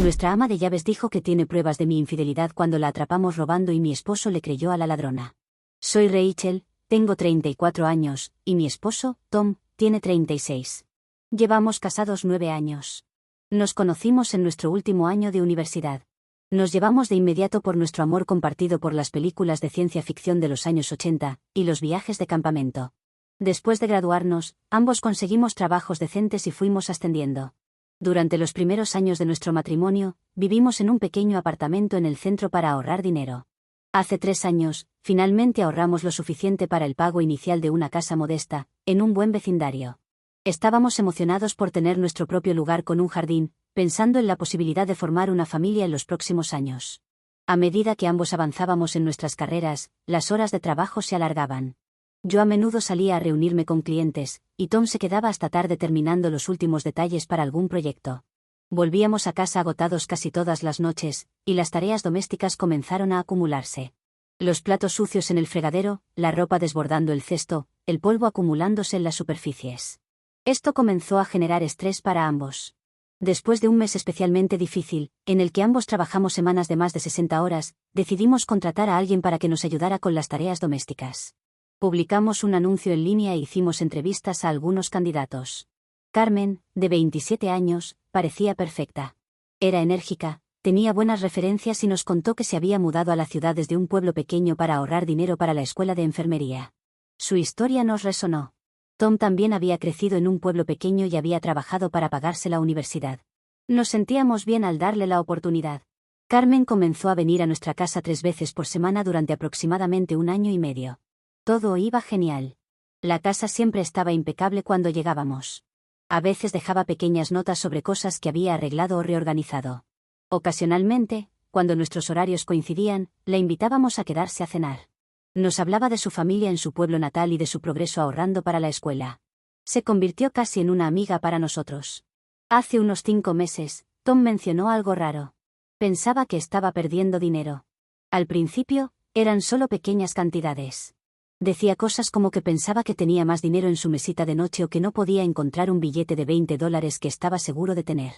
Nuestra ama de llaves dijo que tiene pruebas de mi infidelidad cuando la atrapamos robando y mi esposo le creyó a la ladrona. Soy Rachel, tengo 34 años, y mi esposo, Tom, tiene 36. Llevamos casados 9 años. Nos conocimos en nuestro último año de universidad. Nos llevamos de inmediato por nuestro amor compartido por las películas de ciencia ficción de los años 80, y los viajes de campamento. Después de graduarnos, ambos conseguimos trabajos decentes y fuimos ascendiendo. Durante los primeros años de nuestro matrimonio, vivimos en un pequeño apartamento en el centro para ahorrar dinero. Hace 3 años, finalmente ahorramos lo suficiente para el pago inicial de una casa modesta, en un buen vecindario. Estábamos emocionados por tener nuestro propio lugar con un jardín, pensando en la posibilidad de formar una familia en los próximos años. A medida que ambos avanzábamos en nuestras carreras, las horas de trabajo se alargaban. Yo a menudo salía a reunirme con clientes, y Tom se quedaba hasta tarde terminando los últimos detalles para algún proyecto. Volvíamos a casa agotados casi todas las noches, y las tareas domésticas comenzaron a acumularse. Los platos sucios en el fregadero, la ropa desbordando el cesto, el polvo acumulándose en las superficies. Esto comenzó a generar estrés para ambos. Después de un mes especialmente difícil, en el que ambos trabajamos semanas de más de 60 horas, decidimos contratar a alguien para que nos ayudara con las tareas domésticas. Publicamos un anuncio en línea e hicimos entrevistas a algunos candidatos. Carmen, de 27 años, parecía perfecta. Era enérgica, tenía buenas referencias y nos contó que se había mudado a la ciudad desde un pueblo pequeño para ahorrar dinero para la escuela de enfermería. Su historia nos resonó. Tom también había crecido en un pueblo pequeño y había trabajado para pagarse la universidad. Nos sentíamos bien al darle la oportunidad. Carmen comenzó a venir a nuestra casa 3 veces por semana durante aproximadamente 1 año y medio. Todo iba genial. La casa siempre estaba impecable cuando llegábamos. A veces dejaba pequeñas notas sobre cosas que había arreglado o reorganizado. Ocasionalmente, cuando nuestros horarios coincidían, la invitábamos a quedarse a cenar. Nos hablaba de su familia en su pueblo natal y de su progreso ahorrando para la escuela. Se convirtió casi en una amiga para nosotros. Hace unos 5 meses, Tom mencionó algo raro. Pensaba que estaba perdiendo dinero. Al principio, eran solo pequeñas cantidades. Decía cosas como que pensaba que tenía más dinero en su mesita de noche o que no podía encontrar un billete de $20 que estaba seguro de tener.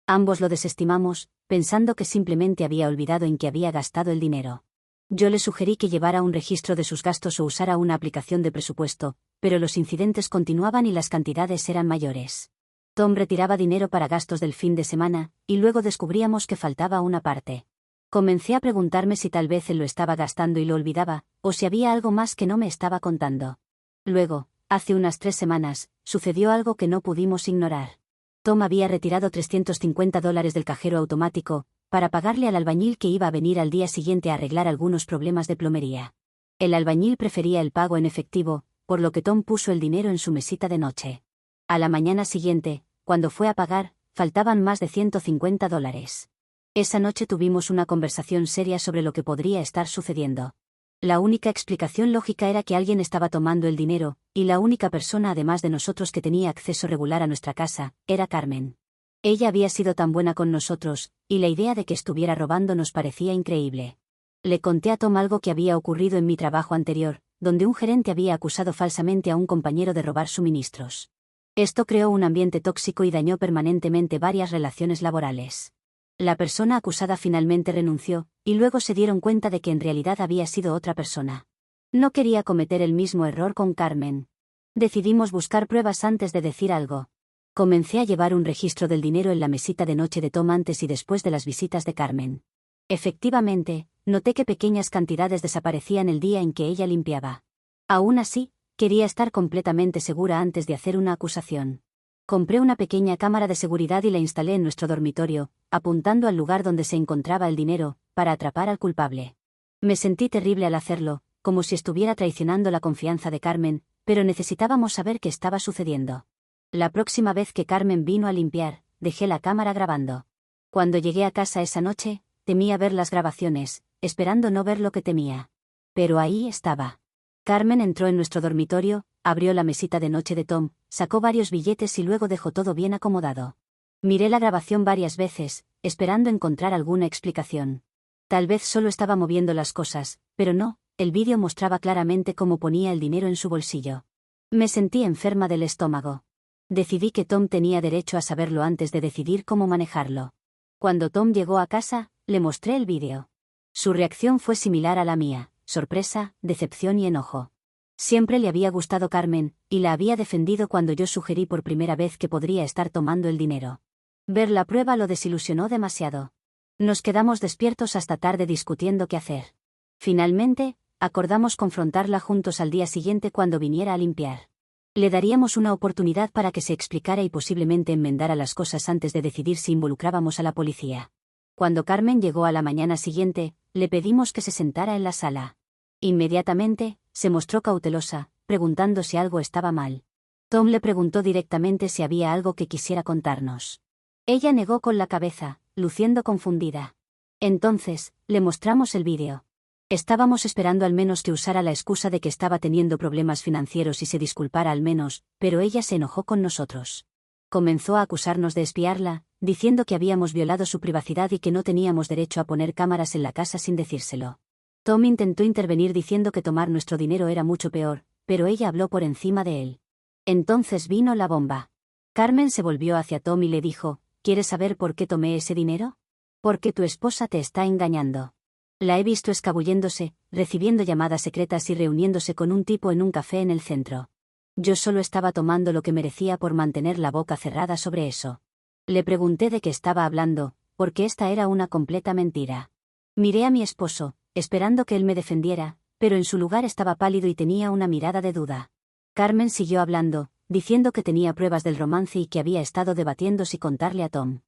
Ambos lo desestimamos, pensando que simplemente había olvidado en que había gastado el dinero. Yo le sugerí que llevara un registro de sus gastos o usara una aplicación de presupuesto, pero los incidentes continuaban y las cantidades eran mayores. Tom retiraba dinero para gastos del fin de semana, y luego descubríamos que faltaba una parte. Comencé a preguntarme si tal vez él lo estaba gastando y lo olvidaba, o si había algo más que no me estaba contando. Luego, hace unas 3 semanas, sucedió algo que no pudimos ignorar. Tom había retirado $350 del cajero automático, para pagarle al albañil que iba a venir al día siguiente a arreglar algunos problemas de plomería. El albañil prefería el pago en efectivo, por lo que Tom puso el dinero en su mesita de noche. A la mañana siguiente, cuando fue a pagar, faltaban más de $150. Esa noche tuvimos una conversación seria sobre lo que podría estar sucediendo. La única explicación lógica era que alguien estaba tomando el dinero, y la única persona además de nosotros que tenía acceso regular a nuestra casa, era Carmen. Ella había sido tan buena con nosotros, y la idea de que estuviera robando nos parecía increíble. Le conté a Tom algo que había ocurrido en mi trabajo anterior, donde un gerente había acusado falsamente a un compañero de robar suministros. Esto creó un ambiente tóxico y dañó permanentemente varias relaciones laborales. La persona acusada finalmente renunció, y luego se dieron cuenta de que en realidad había sido otra persona. No quería cometer el mismo error con Carmen. Decidimos buscar pruebas antes de decir algo. Comencé a llevar un registro del dinero en la mesita de noche de Tom antes y después de las visitas de Carmen. Efectivamente, noté que pequeñas cantidades desaparecían el día en que ella limpiaba. Aún así, quería estar completamente segura antes de hacer una acusación. Compré una pequeña cámara de seguridad y la instalé en nuestro dormitorio, apuntando al lugar donde se encontraba el dinero, para atrapar al culpable. Me sentí terrible al hacerlo, como si estuviera traicionando la confianza de Carmen, pero necesitábamos saber qué estaba sucediendo. La próxima vez que Carmen vino a limpiar, dejé la cámara grabando. Cuando llegué a casa esa noche, temía ver las grabaciones, esperando no ver lo que temía. Pero ahí estaba. Carmen entró en nuestro dormitorio, abrió la mesita de noche de Tom, sacó varios billetes y luego dejó todo bien acomodado. Miré la grabación varias veces, esperando encontrar alguna explicación. Tal vez solo estaba moviendo las cosas, pero no, el vídeo mostraba claramente cómo ponía el dinero en su bolsillo. Me sentí enferma del estómago. Decidí que Tom tenía derecho a saberlo antes de decidir cómo manejarlo. Cuando Tom llegó a casa, le mostré el vídeo. Su reacción fue similar a la mía: sorpresa, decepción y enojo. Siempre le había gustado Carmen, y la había defendido cuando yo sugerí por primera vez que podría estar tomando el dinero. Ver la prueba lo desilusionó demasiado. Nos quedamos despiertos hasta tarde discutiendo qué hacer. Finalmente, acordamos confrontarla juntos al día siguiente cuando viniera a limpiar. Le daríamos una oportunidad para que se explicara y posiblemente enmendara las cosas antes de decidir si involucrábamos a la policía. Cuando Carmen llegó a la mañana siguiente, le pedimos que se sentara en la sala. Inmediatamente, se mostró cautelosa, preguntando si algo estaba mal. Tom le preguntó directamente si había algo que quisiera contarnos. Ella negó con la cabeza, luciendo confundida. Entonces, le mostramos el vídeo. Estábamos esperando al menos que usara la excusa de que estaba teniendo problemas financieros y se disculpara al menos, pero ella se enojó con nosotros. Comenzó a acusarnos de espiarla, diciendo que habíamos violado su privacidad y que no teníamos derecho a poner cámaras en la casa sin decírselo. Tom intentó intervenir diciendo que tomar nuestro dinero era mucho peor, pero ella habló por encima de él. Entonces vino la bomba. Carmen se volvió hacia Tom y le dijo: ¿Quieres saber por qué tomé ese dinero? Porque tu esposa te está engañando. La he visto escabulléndose, recibiendo llamadas secretas y reuniéndose con un tipo en un café en el centro. Yo solo estaba tomando lo que merecía por mantener la boca cerrada sobre eso. Le pregunté de qué estaba hablando, porque esta era una completa mentira. Miré a mi esposo, esperando que él me defendiera, pero en su lugar estaba pálido y tenía una mirada de duda. Carmen siguió hablando, diciendo que tenía pruebas del romance y que había estado debatiendo si contarle a Tom.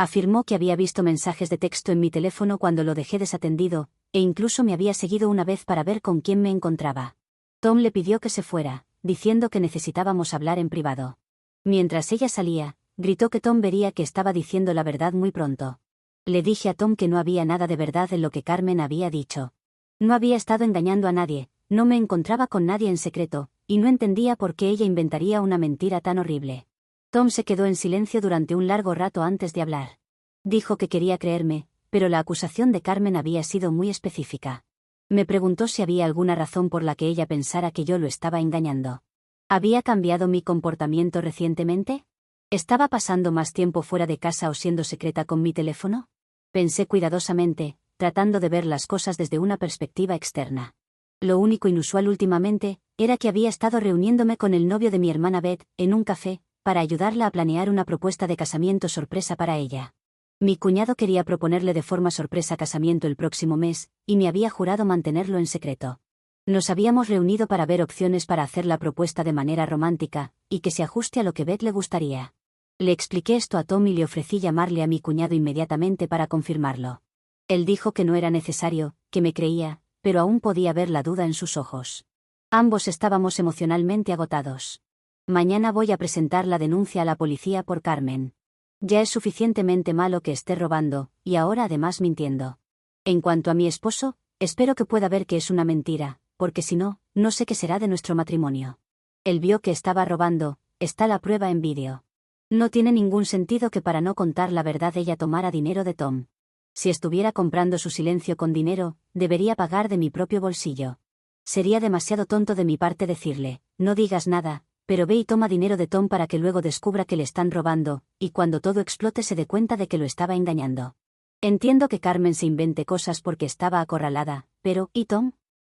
Afirmó que había visto mensajes de texto en mi teléfono cuando lo dejé desatendido, e incluso me había seguido una vez para ver con quién me encontraba. Tom le pidió que se fuera, diciendo que necesitábamos hablar en privado. Mientras ella salía, gritó que Tom vería que estaba diciendo la verdad muy pronto. Le dije a Tom que no había nada de verdad en lo que Carmen había dicho. No había estado engañando a nadie, no me encontraba con nadie en secreto, y no entendía por qué ella inventaría una mentira tan horrible. Tom se quedó en silencio durante un largo rato antes de hablar. Dijo que quería creerme, pero la acusación de Carmen había sido muy específica. Me preguntó si había alguna razón por la que ella pensara que yo lo estaba engañando. ¿Había cambiado mi comportamiento recientemente? ¿Estaba pasando más tiempo fuera de casa o siendo secreta con mi teléfono? Pensé cuidadosamente, tratando de ver las cosas desde una perspectiva externa. Lo único inusual últimamente era que había estado reuniéndome con el novio de mi hermana Beth, en un café, para ayudarla a planear una propuesta de casamiento sorpresa para ella. Mi cuñado quería proponerle de forma sorpresa casamiento el próximo mes, y me había jurado mantenerlo en secreto. Nos habíamos reunido para ver opciones para hacer la propuesta de manera romántica, y que se ajuste a lo que Beth le gustaría. Le expliqué esto a Tom y le ofrecí llamarle a mi cuñado inmediatamente para confirmarlo. Él dijo que no era necesario, que me creía, pero aún podía ver la duda en sus ojos. Ambos estábamos emocionalmente agotados. Mañana voy a presentar la denuncia a la policía por Carmen. Ya es suficientemente malo que esté robando, y ahora además mintiendo. En cuanto a mi esposo, espero que pueda ver que es una mentira, porque si no, no sé qué será de nuestro matrimonio. Él vio que estaba robando, está la prueba en vídeo. No tiene ningún sentido que para no contar la verdad ella tomara dinero de Tom. Si estuviera comprando su silencio con dinero, debería pagar de mi propio bolsillo. Sería demasiado tonto de mi parte decirle: no digas nada, pero ve y toma dinero de Tom para que luego descubra que le están robando, y cuando todo explote se dé cuenta de que lo estaba engañando. Entiendo que Carmen se invente cosas porque estaba acorralada, pero ¿y Tom?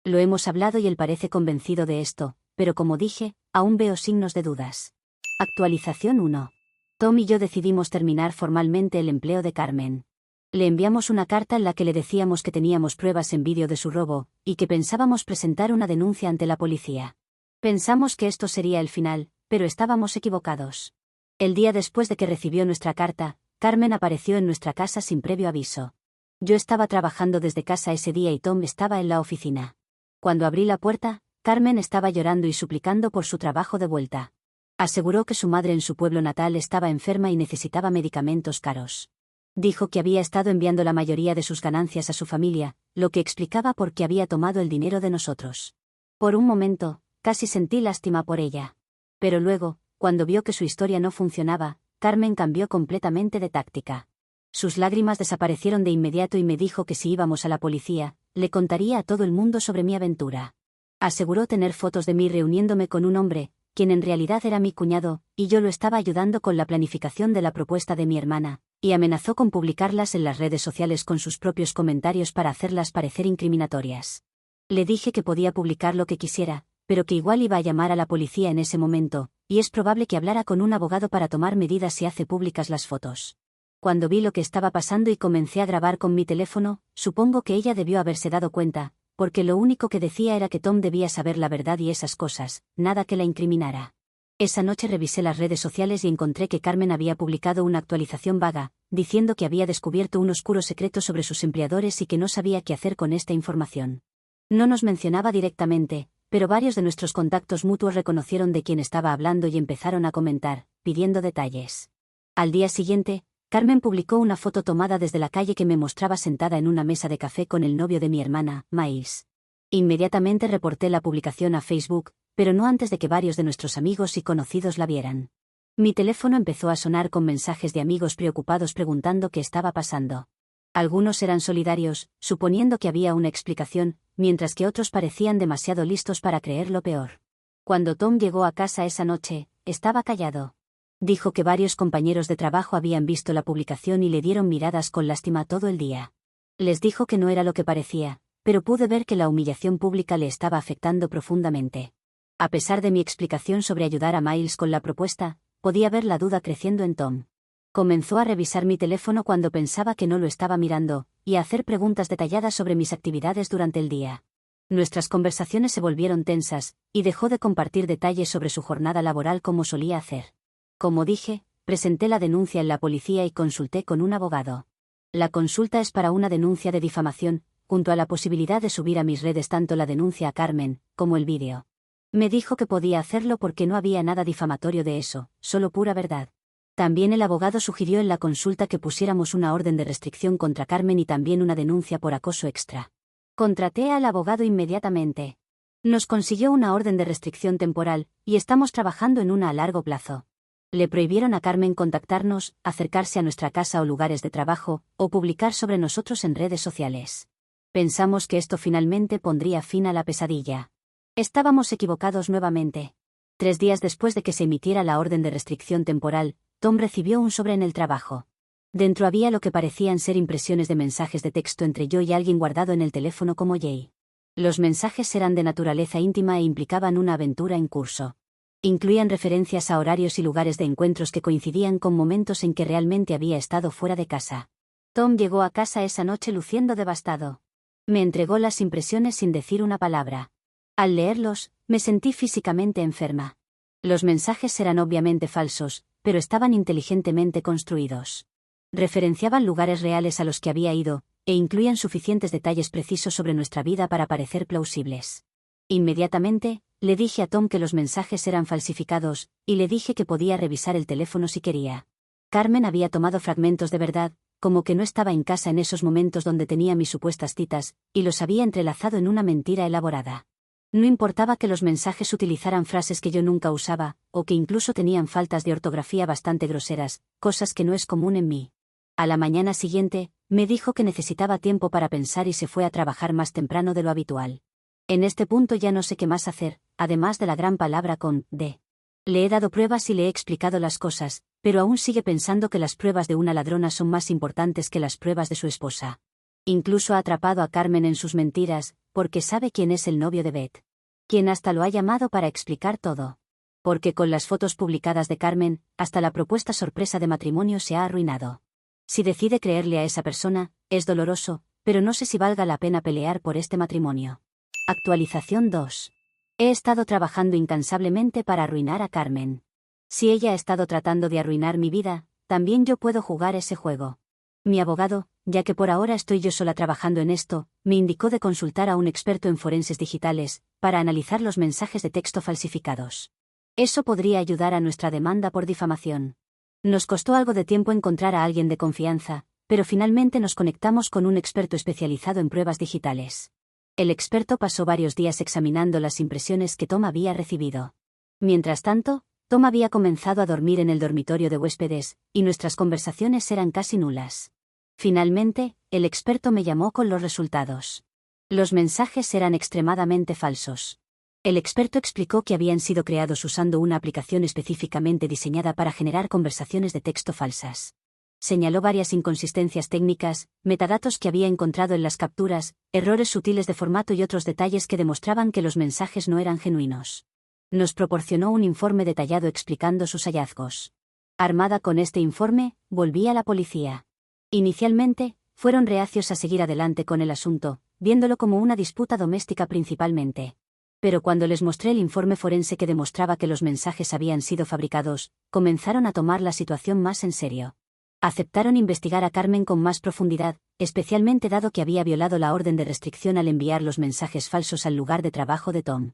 Lo hemos hablado y él parece convencido de esto, pero como dije, aún veo signos de dudas. Actualización 1. Tom y yo decidimos terminar formalmente el empleo de Carmen. Le enviamos una carta en la que le decíamos que teníamos pruebas en vídeo de su robo, y que pensábamos presentar una denuncia ante la policía. Pensamos que esto sería el final, pero estábamos equivocados. El día después de que recibió nuestra carta, Carmen apareció en nuestra casa sin previo aviso. Yo estaba trabajando desde casa ese día y Tom estaba en la oficina. Cuando abrí la puerta, Carmen estaba llorando y suplicando por su trabajo de vuelta. Aseguró que su madre en su pueblo natal estaba enferma y necesitaba medicamentos caros. Dijo que había estado enviando la mayoría de sus ganancias a su familia, lo que explicaba por qué había tomado el dinero de nosotros. Por un momento, casi sentí lástima por ella. Pero luego, cuando vio que su historia no funcionaba, Carmen cambió completamente de táctica. Sus lágrimas desaparecieron de inmediato y me dijo que si íbamos a la policía, le contaría a todo el mundo sobre mi aventura. Aseguró tener fotos de mí reuniéndome con un hombre, quien en realidad era mi cuñado, y yo lo estaba ayudando con la planificación de la propuesta de mi hermana, y amenazó con publicarlas en las redes sociales con sus propios comentarios para hacerlas parecer incriminatorias. Le dije que podía publicar lo que quisiera, pero que igual iba a llamar a la policía en ese momento, y es probable que hablara con un abogado para tomar medidas si hace públicas las fotos. Cuando vi lo que estaba pasando y comencé a grabar con mi teléfono, supongo que ella debió haberse dado cuenta, porque lo único que decía era que Tom debía saber la verdad y esas cosas, nada que la incriminara. Esa noche revisé las redes sociales y encontré que Carmen había publicado una actualización vaga, diciendo que había descubierto un oscuro secreto sobre sus empleadores y que no sabía qué hacer con esta información. No nos mencionaba directamente, pero varios de nuestros contactos mutuos reconocieron de quién estaba hablando y empezaron a comentar, pidiendo detalles. Al día siguiente, Carmen publicó una foto tomada desde la calle que me mostraba sentada en una mesa de café con el novio de mi hermana, Miles. Inmediatamente reporté la publicación a Facebook, pero no antes de que varios de nuestros amigos y conocidos la vieran. Mi teléfono empezó a sonar con mensajes de amigos preocupados preguntando qué estaba pasando. Algunos eran solidarios, suponiendo que había una explicación, mientras que otros parecían demasiado listos para creer lo peor. Cuando Tom llegó a casa esa noche, estaba callado. Dijo que varios compañeros de trabajo habían visto la publicación y le dieron miradas con lástima todo el día. Les dijo que no era lo que parecía, pero pude ver que la humillación pública le estaba afectando profundamente. A pesar de mi explicación sobre ayudar a Miles con la propuesta, podía ver la duda creciendo en Tom. Comenzó a revisar mi teléfono cuando pensaba que no lo estaba mirando, y a hacer preguntas detalladas sobre mis actividades durante el día. Nuestras conversaciones se volvieron tensas, y dejó de compartir detalles sobre su jornada laboral como solía hacer. Como dije, presenté la denuncia en la policía y consulté con un abogado. La consulta es para una denuncia de difamación, junto a la posibilidad de subir a mis redes tanto la denuncia a Carmen, como el vídeo. Me dijo que podía hacerlo porque no había nada difamatorio de eso, solo pura verdad. También el abogado sugirió en la consulta que pusiéramos una orden de restricción contra Carmen y también una denuncia por acoso extra. Contraté al abogado inmediatamente. Nos consiguió una orden de restricción temporal, y estamos trabajando en una a largo plazo. Le prohibieron a Carmen contactarnos, acercarse a nuestra casa o lugares de trabajo, o publicar sobre nosotros en redes sociales. Pensamos que esto finalmente pondría fin a la pesadilla. Estábamos equivocados nuevamente. 3 días después de que se emitiera la orden de restricción temporal, Tom recibió un sobre en el trabajo. Dentro había lo que parecían ser impresiones de mensajes de texto entre yo y alguien guardado en el teléfono como Jay. Los mensajes eran de naturaleza íntima e implicaban una aventura en curso. Incluían referencias a horarios y lugares de encuentros que coincidían con momentos en que realmente había estado fuera de casa. Tom llegó a casa esa noche luciendo devastado. Me entregó las impresiones sin decir una palabra. Al leerlos, me sentí físicamente enferma. Los mensajes eran obviamente falsos, pero estaban inteligentemente construidos. Referenciaban lugares reales a los que había ido, e incluían suficientes detalles precisos sobre nuestra vida para parecer plausibles. Inmediatamente, le dije a Tom que los mensajes eran falsificados, y le dije que podía revisar el teléfono si quería. Carmen había tomado fragmentos de verdad, como que no estaba en casa en esos momentos donde tenía mis supuestas citas, y los había entrelazado en una mentira elaborada. No importaba que los mensajes utilizaran frases que yo nunca usaba, o que incluso tenían faltas de ortografía bastante groseras, cosas que no es común en mí. A la mañana siguiente, me dijo que necesitaba tiempo para pensar y se fue a trabajar más temprano de lo habitual. En este punto ya no sé qué más hacer, además de la gran palabra con D. Le he dado pruebas y le he explicado las cosas, pero aún sigue pensando que las pruebas de una ladrona son más importantes que las pruebas de su esposa. Incluso ha atrapado a Carmen en sus mentiras, porque sabe quién es el novio de Beth. Quien hasta lo ha llamado para explicar todo. Porque con las fotos publicadas de Carmen, hasta la propuesta sorpresa de matrimonio se ha arruinado. Si decide creerle a esa persona, es doloroso, pero no sé si valga la pena pelear por este matrimonio. Actualización 2. He estado trabajando incansablemente para arruinar a Carmen. Si ella ha estado tratando de arruinar mi vida, también yo puedo jugar ese juego. Mi abogado, ya que por ahora estoy yo sola trabajando en esto, me indicó de consultar a un experto en forenses digitales, para analizar los mensajes de texto falsificados. Eso podría ayudar a nuestra demanda por difamación. Nos costó algo de tiempo encontrar a alguien de confianza, pero finalmente nos conectamos con un experto especializado en pruebas digitales. El experto pasó varios días examinando las impresiones que Tom había recibido. Mientras tanto, Tom había comenzado a dormir en el dormitorio de huéspedes, y nuestras conversaciones eran casi nulas. Finalmente, el experto me llamó con los resultados. Los mensajes eran extremadamente falsos. El experto explicó que habían sido creados usando una aplicación específicamente diseñada para generar conversaciones de texto falsas. Señaló varias inconsistencias técnicas, metadatos que había encontrado en las capturas, errores sutiles de formato y otros detalles que demostraban que los mensajes no eran genuinos. Nos proporcionó un informe detallado explicando sus hallazgos. Armada con este informe, volví a la policía. Inicialmente, fueron reacios a seguir adelante con el asunto, viéndolo como una disputa doméstica principalmente. Pero cuando les mostré el informe forense que demostraba que los mensajes habían sido fabricados, comenzaron a tomar la situación más en serio. Aceptaron investigar a Carmen con más profundidad, especialmente dado que había violado la orden de restricción al enviar los mensajes falsos al lugar de trabajo de Tom.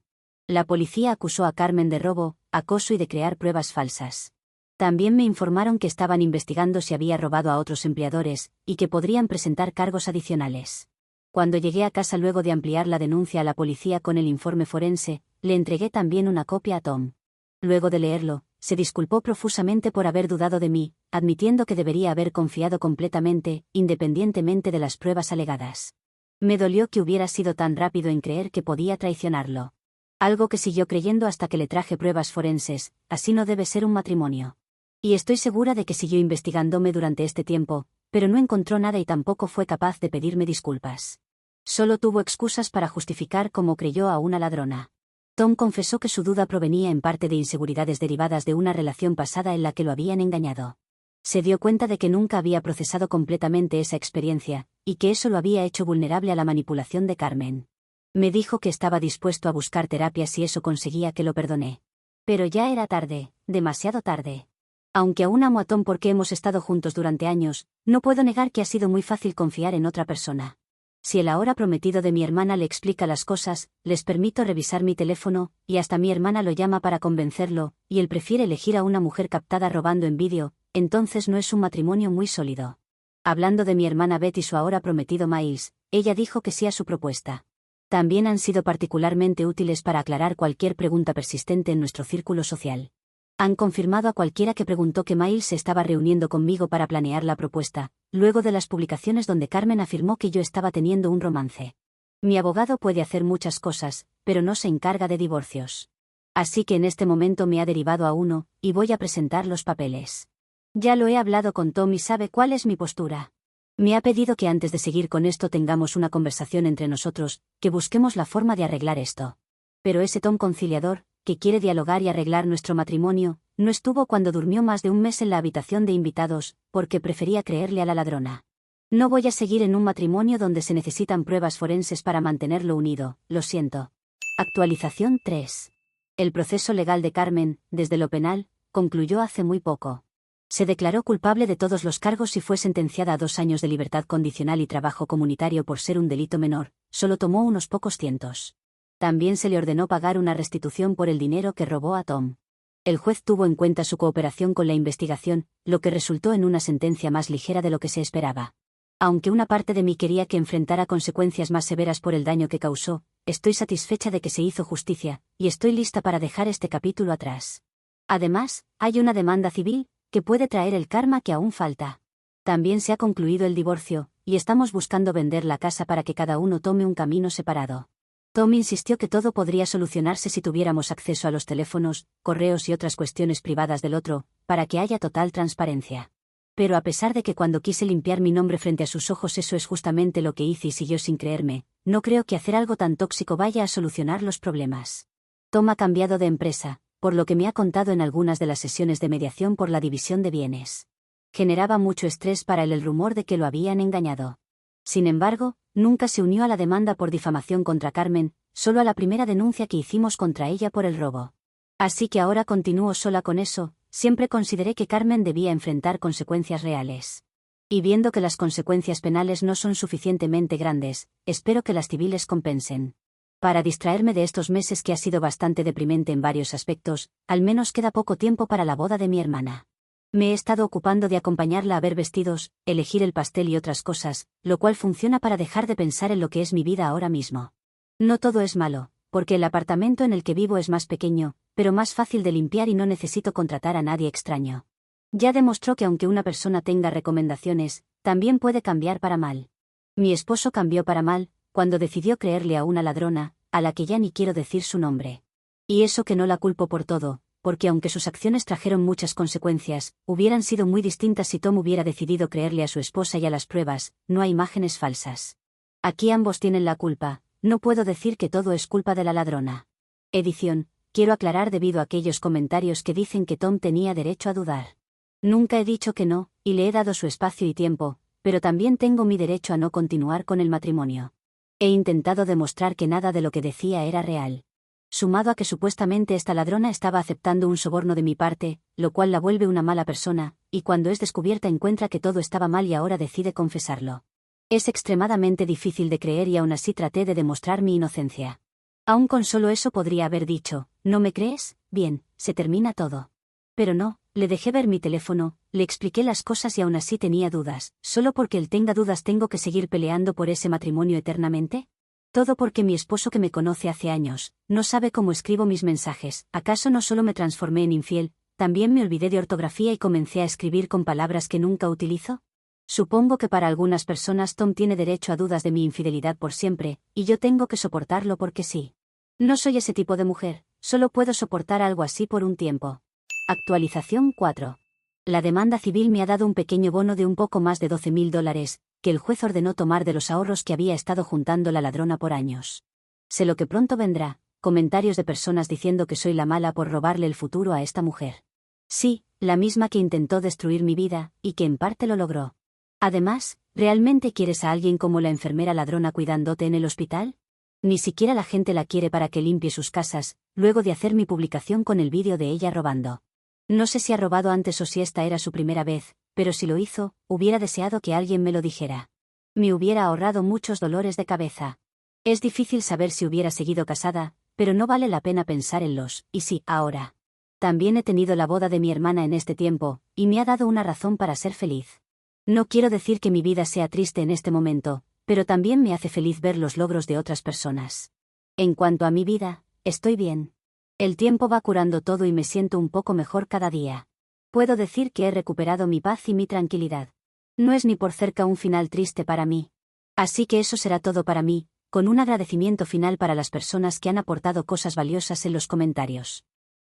La policía acusó a Carmen de robo, acoso y de crear pruebas falsas. También me informaron que estaban investigando si había robado a otros empleadores, y que podrían presentar cargos adicionales. Cuando llegué a casa luego de ampliar la denuncia a la policía con el informe forense, le entregué también una copia a Tom. Luego de leerlo, se disculpó profusamente por haber dudado de mí, admitiendo que debería haber confiado completamente, independientemente de las pruebas alegadas. Me dolió que hubiera sido tan rápido en creer que podía traicionarlo. Algo que siguió creyendo hasta que le traje pruebas forenses, así no debe ser un matrimonio. Y estoy segura de que siguió investigándome durante este tiempo, pero no encontró nada y tampoco fue capaz de pedirme disculpas. Solo tuvo excusas para justificar cómo creyó a una ladrona. Tom confesó que su duda provenía en parte de inseguridades derivadas de una relación pasada en la que lo habían engañado. Se dio cuenta de que nunca había procesado completamente esa experiencia, y que eso lo había hecho vulnerable a la manipulación de Carmen. Me dijo que estaba dispuesto a buscar terapia si eso conseguía que lo perdoné. Pero ya era tarde, demasiado tarde. Aunque aún amo a Tom porque hemos estado juntos durante años, no puedo negar que ha sido muy fácil confiar en otra persona. Si el ahora prometido de mi hermana le explica las cosas, les permito revisar mi teléfono, y hasta mi hermana lo llama para convencerlo, y él prefiere elegir a una mujer captada robando en vídeo, entonces no es un matrimonio muy sólido. Hablando de mi hermana Beth y su ahora prometido Miles, ella dijo que sí a su propuesta. También han sido particularmente útiles para aclarar cualquier pregunta persistente en nuestro círculo social. Han confirmado a cualquiera que preguntó que Miles se estaba reuniendo conmigo para planear la propuesta, luego de las publicaciones donde Carmen afirmó que yo estaba teniendo un romance. Mi abogado puede hacer muchas cosas, pero no se encarga de divorcios. Así que en este momento me ha derivado a uno, y voy a presentar los papeles. Ya lo he hablado con Tom y sabe cuál es mi postura. Me ha pedido que antes de seguir con esto tengamos una conversación entre nosotros, que busquemos la forma de arreglar esto. Pero ese Tom conciliador, que quiere dialogar y arreglar nuestro matrimonio, no estuvo cuando durmió más de un mes en la habitación de invitados, porque prefería creerle a la ladrona. No voy a seguir en un matrimonio donde se necesitan pruebas forenses para mantenerlo unido, lo siento. Actualización 3. El proceso legal de Carmen, desde lo penal, concluyó hace muy poco. Se declaró culpable de todos los cargos y fue sentenciada a 2 años de libertad condicional y trabajo comunitario por ser un delito menor, solo tomó unos pocos cientos. También se le ordenó pagar una restitución por el dinero que robó a Tom. El juez tuvo en cuenta su cooperación con la investigación, lo que resultó en una sentencia más ligera de lo que se esperaba. Aunque una parte de mí quería que enfrentara consecuencias más severas por el daño que causó, estoy satisfecha de que se hizo justicia, y estoy lista para dejar este capítulo atrás. Además, hay una demanda civil, que puede traer el karma que aún falta. También se ha concluido el divorcio, y estamos buscando vender la casa para que cada uno tome un camino separado. Tom insistió que todo podría solucionarse si tuviéramos acceso a los teléfonos, correos y otras cuestiones privadas del otro, para que haya total transparencia. Pero a pesar de que cuando quise limpiar mi nombre frente a sus ojos eso es justamente lo que hice y siguió sin creerme, no creo que hacer algo tan tóxico vaya a solucionar los problemas. Tom ha cambiado de empresa, por lo que me ha contado en algunas de las sesiones de mediación por la división de bienes. Generaba mucho estrés para él el rumor de que lo habían engañado. Sin embargo, nunca se unió a la demanda por difamación contra Carmen, solo a la primera denuncia que hicimos contra ella por el robo. Así que ahora continúo sola con eso, siempre consideré que Carmen debía enfrentar consecuencias reales. Y viendo que las consecuencias penales no son suficientemente grandes, espero que las civiles compensen. Para distraerme de estos meses que ha sido bastante deprimente en varios aspectos, al menos queda poco tiempo para la boda de mi hermana. Me he estado ocupando de acompañarla a ver vestidos, elegir el pastel y otras cosas, lo cual funciona para dejar de pensar en lo que es mi vida ahora mismo. No todo es malo, porque el apartamento en el que vivo es más pequeño, pero más fácil de limpiar y no necesito contratar a nadie extraño. Ya demostró que aunque una persona tenga recomendaciones, también puede cambiar para mal. Mi esposo cambió para mal, cuando decidió creerle a una ladrona, a la que ya ni quiero decir su nombre. Y eso que no la culpo por todo, porque aunque sus acciones trajeron muchas consecuencias, hubieran sido muy distintas si Tom hubiera decidido creerle a su esposa y a las pruebas, no a imágenes falsas. Aquí ambos tienen la culpa, no puedo decir que todo es culpa de la ladrona. Edición, quiero aclarar debido a aquellos comentarios que dicen que Tom tenía derecho a dudar. Nunca he dicho que no, y le he dado su espacio y tiempo, pero también tengo mi derecho a no continuar con el matrimonio. He intentado demostrar que nada de lo que decía era real. Sumado a que supuestamente esta ladrona estaba aceptando un soborno de mi parte, lo cual la vuelve una mala persona, y cuando es descubierta encuentra que todo estaba mal y ahora decide confesarlo. Es extremadamente difícil de creer y aún así traté de demostrar mi inocencia. Aún con solo eso podría haber dicho, ¿no me crees? Bien, se termina todo. Pero no, le dejé ver mi teléfono, le expliqué las cosas y aún así tenía dudas. ¿Solo porque él tenga dudas tengo que seguir peleando por ese matrimonio eternamente? Todo porque mi esposo, que me conoce hace años, no sabe cómo escribo mis mensajes. ¿Acaso no solo me transformé en infiel, también me olvidé de ortografía y comencé a escribir con palabras que nunca utilizo? Supongo que para algunas personas Tom tiene derecho a dudas de mi infidelidad por siempre, y yo tengo que soportarlo porque sí. No soy ese tipo de mujer, solo puedo soportar algo así por un tiempo. Actualización 4. La demanda civil me ha dado un pequeño bono de un poco más de $12.000, que el juez ordenó tomar de los ahorros que había estado juntando la ladrona por años. Sé lo que pronto vendrá, comentarios de personas diciendo que soy la mala por robarle el futuro a esta mujer. Sí, la misma que intentó destruir mi vida, y que en parte lo logró. Además, ¿realmente quieres a alguien como la enfermera ladrona cuidándote en el hospital? Ni siquiera la gente la quiere para que limpie sus casas, luego de hacer mi publicación con el vídeo de ella robando. No sé si ha robado antes o si esta era su primera vez, pero si lo hizo, hubiera deseado que alguien me lo dijera. Me hubiera ahorrado muchos dolores de cabeza. Es difícil saber si hubiera seguido casada, pero no vale la pena pensar en los, y sí, ahora. También he tenido la boda de mi hermana en este tiempo, y me ha dado una razón para ser feliz. No quiero decir que mi vida sea triste en este momento, pero también me hace feliz ver los logros de otras personas. En cuanto a mi vida, estoy bien. El tiempo va curando todo y me siento un poco mejor cada día. Puedo decir que he recuperado mi paz y mi tranquilidad. No es ni por cerca un final triste para mí. Así que eso será todo para mí, con un agradecimiento final para las personas que han aportado cosas valiosas en los comentarios.